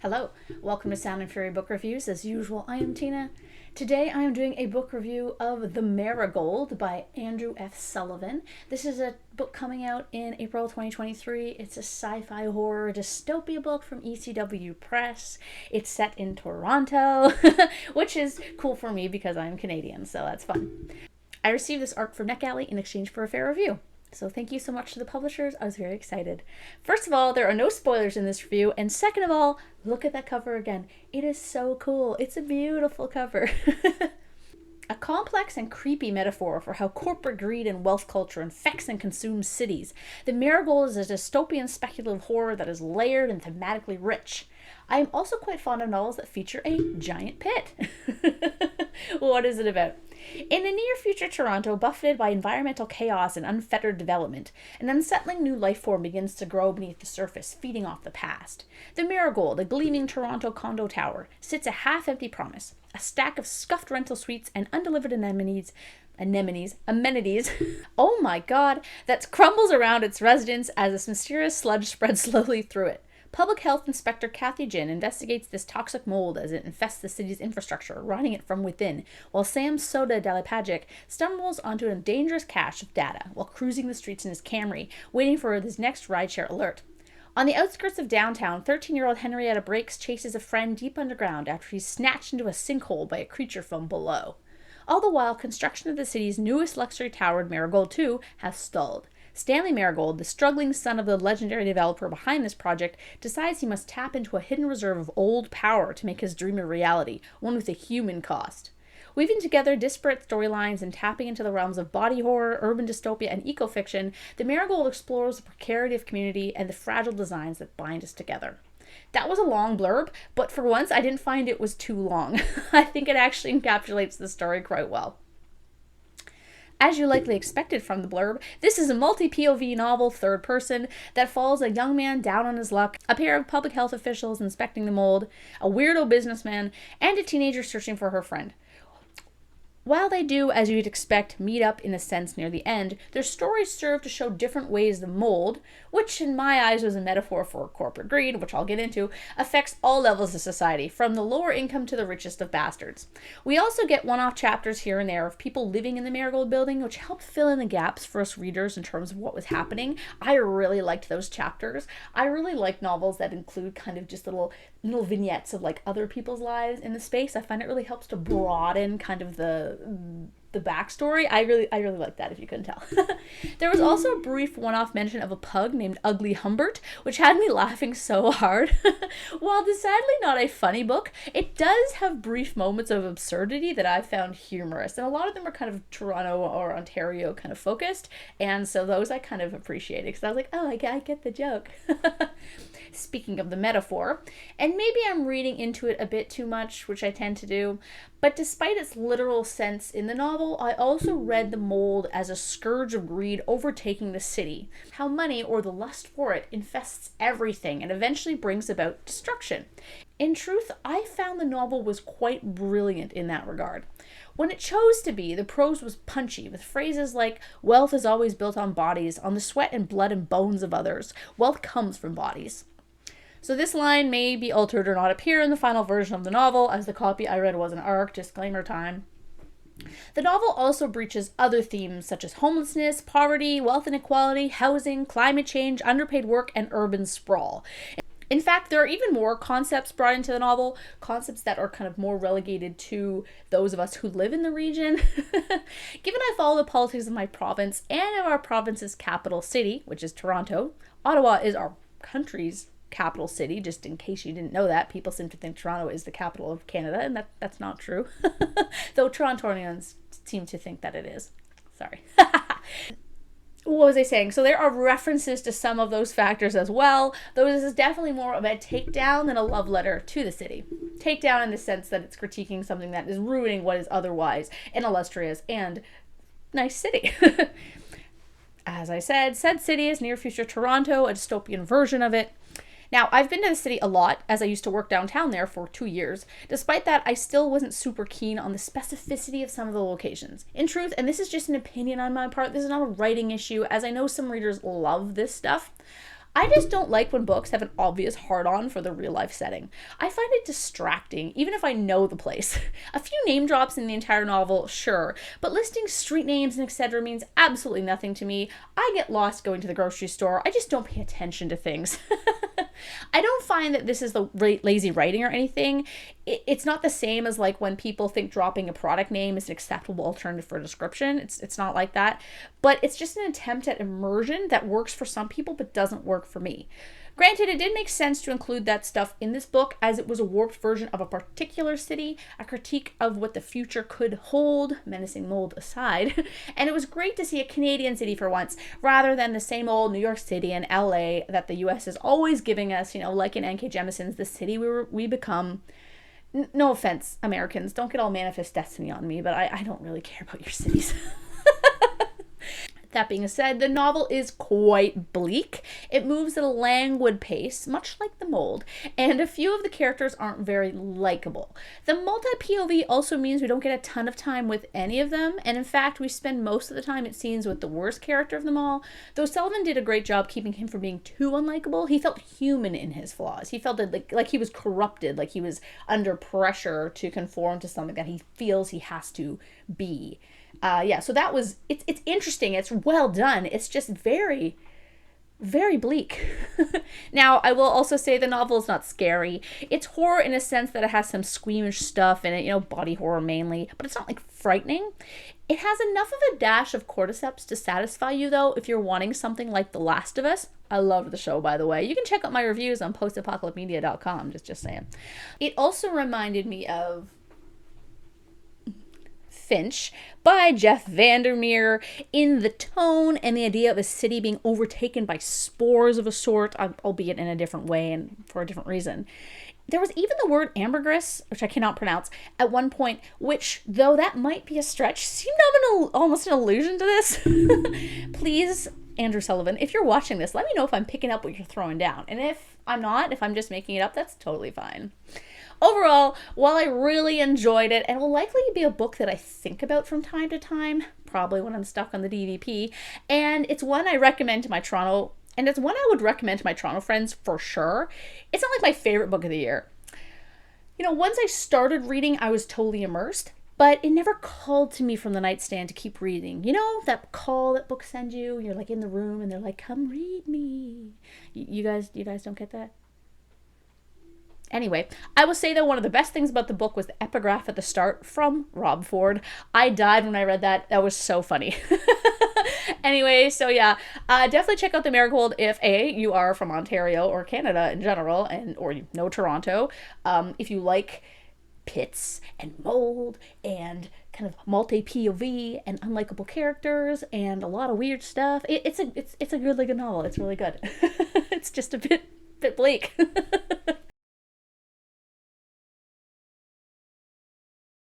Hello, welcome to Sound and Fury Book Reviews. As usual, I am Tina. Today I am doing a book review of The Marigold by Andrew F. Sullivan. This is a book coming out in April 2023. It's a sci-fi horror dystopia book from ECW Press. It's set in Toronto, which is cool for me because I'm Canadian, so that's fun. I received this arc from NetGalley in exchange for a fair review. So thank you so much to the publishers. I was very excited. First of all, there are no spoilers in this review. And second of all, look at that cover again. It is so cool. It's a beautiful cover. A complex and creepy metaphor for how corporate greed and wealth culture infects and consumes cities. The Marigold is a dystopian speculative horror that is layered and thematically rich. I am also quite fond of novels that feature a giant pit. What is it about? In a near-future Toronto, buffeted by environmental chaos and unfettered development, an unsettling new life form begins to grow beneath the surface, feeding off the past. The Marigold, a gleaming Toronto condo tower, sits a half-empty promise, a stack of scuffed rental suites and undelivered amenities, oh my god, that crumbles around its residents as this mysterious sludge spreads slowly through it. Public Health Inspector Kathy Jin investigates this toxic mold as it infests the city's infrastructure, rotting it from within, while Sam Soda Dalapagic stumbles onto a dangerous cache of data while cruising the streets in his Camry, waiting for his next rideshare alert. On the outskirts of downtown, 13-year-old Henrietta Breaks chases a friend deep underground after he's snatched into a sinkhole by a creature from below. All the while, construction of the city's newest luxury tower, Marigold 2, has stalled. Stanley Marigold, the struggling son of the legendary developer behind this project, decides he must tap into a hidden reserve of old power to make his dream a reality, one with a human cost. Weaving together disparate storylines and tapping into the realms of body horror, urban dystopia, and eco-fiction, The Marigold explores the precarity of community and the fragile designs that bind us together. That was a long blurb, but for once I didn't find it was too long. I think it actually encapsulates the story quite well. As you likely expected from the blurb, this is a multi-POV novel, third person, that follows a young man down on his luck, a pair of public health officials inspecting the mold, a weirdo businessman, and a teenager searching for her friend. While they do, as you'd expect, meet up in a sense near the end, their stories serve to show different ways the mold, which in my eyes was a metaphor for corporate greed, which I'll get into, affects all levels of society, from the lower income to the richest of bastards. We also get one-off chapters here and there of people living in the Marigold building, which helped fill in the gaps for us readers in terms of what was happening. I really liked those chapters. I really like novels that include kind of just little vignettes of like other people's lives in the space. I find it really helps to broaden kind of the backstory. I really like that, if you couldn't tell. There was also a brief one-off mention of a pug named Ugly Humbert, which had me laughing so hard. While decidedly not a funny book, it does have brief moments of absurdity that I found humorous, and a lot of them are kind of Toronto or Ontario kind of focused, and so those I kind of appreciated, because I was like, oh, I get the joke. Speaking of the metaphor, and maybe I'm reading into it a bit too much, which I tend to do, but despite its literal sense in the novel, I also read the mold as a scourge of greed overtaking the city, how money, or the lust for it, infests everything and eventually brings about destruction. In truth, I found the novel was quite brilliant in that regard. When it chose to be, the prose was punchy, with phrases like, wealth is always built on bodies, on the sweat and blood and bones of others. Wealth comes from bodies. So this line may be altered or not appear in the final version of the novel, as the copy I read was an ARC, disclaimer time. The novel also breaches other themes such as homelessness, poverty, wealth inequality, housing, climate change, underpaid work, and urban sprawl. In fact, there are even more concepts brought into the novel, concepts that are kind of more relegated to those of us who live in the region. Given I follow the politics of my province and of our province's capital city, which is Toronto, Ottawa is our country's capital city, just in case you didn't know that. People seem to think Toronto is the capital of Canada, and that's not true. Though Torontonians seem to think that it is. Sorry. What was I saying? So there are references to some of those factors as well, though this is definitely more of a takedown than a love letter to the city. Takedown in the sense that it's critiquing something that is ruining what is otherwise an illustrious and nice city. As I said city is near future Toronto, a dystopian version of it. Now, I've been to the city a lot, as I used to work downtown there for 2 years. Despite that, I still wasn't super keen on the specificity of some of the locations. In truth, and this is just an opinion on my part, this is not a writing issue, as I know some readers love this stuff, I just don't like when books have an obvious hard-on for the real-life setting. I find it distracting, even if I know the place. A few name drops in the entire novel, sure, but listing street names and etc. means absolutely nothing to me. I get lost going to the grocery store. I just don't pay attention to things. I don't find that this is the lazy writing or anything. It's not the same as like when people think dropping a product name is an acceptable alternative for a description. It's not like that. But it's just an attempt at immersion that works for some people but doesn't work for me. Granted, it did make sense to include that stuff in this book as it was a warped version of a particular city, a critique of what the future could hold, menacing mold aside, and it was great to see a Canadian city for once, rather than the same old New York City and LA that the US is always giving us, like in N.K. Jemisin's The City We Become. No offense, Americans, don't get all Manifest Destiny on me, but I don't really care about your cities. That being said, the novel is quite bleak. It moves at a languid pace, much like The Mold, and a few of the characters aren't very likable. The multi-POV also means we don't get a ton of time with any of them, and in fact, we spend most of the time it seems with the worst character of them all. Though Sullivan did a great job keeping him from being too unlikable, he felt human in his flaws. He felt like he was corrupted, like he was under pressure to conform to something that he feels he has to be. So that was, it's interesting. It's well done. It's just very, very bleak. Now, I will also say the novel is not scary. It's horror in a sense that it has some squeamish stuff in it, body horror mainly, but it's not like frightening. It has enough of a dash of cordyceps to satisfy you though if you're wanting something like The Last of Us. I love the show, by the way. You can check out my reviews on postapocalypmedia.com, just saying. It also reminded me of Finch by Jeff VanderMeer in the tone and the idea of a city being overtaken by spores of a sort, albeit in a different way and for a different reason. There was even the word ambergris, which I cannot pronounce, at one point, which, though that might be a stretch, seemed almost an allusion to this. Please, Andrew Sullivan, if you're watching this, let me know if I'm picking up what you're throwing down. And if I'm not, if I'm just making it up, that's totally fine. Overall, while I really enjoyed it, and will likely be a book that I think about from time to time, probably when I'm stuck on the DVP, and it's one I recommend to my Toronto, and it's one I would recommend to my Toronto friends for sure. It's not like my favorite book of the year. Once I started reading, I was totally immersed, but it never called to me from the nightstand to keep reading. That call that books send you, you're like in the room and they're like, come read me. You guys don't get that? Anyway, I will say that one of the best things about the book was the epigraph at the start from Rob Ford. I died when I read that. That was so funny. Anyway, so yeah, definitely check out the Marigold if you are from Ontario or Canada in general, or you know Toronto. If you like pits and mold and kind of multi-POV and unlikable characters and a lot of weird stuff, it's a really good novel. It's really good. It's just a bit bleak.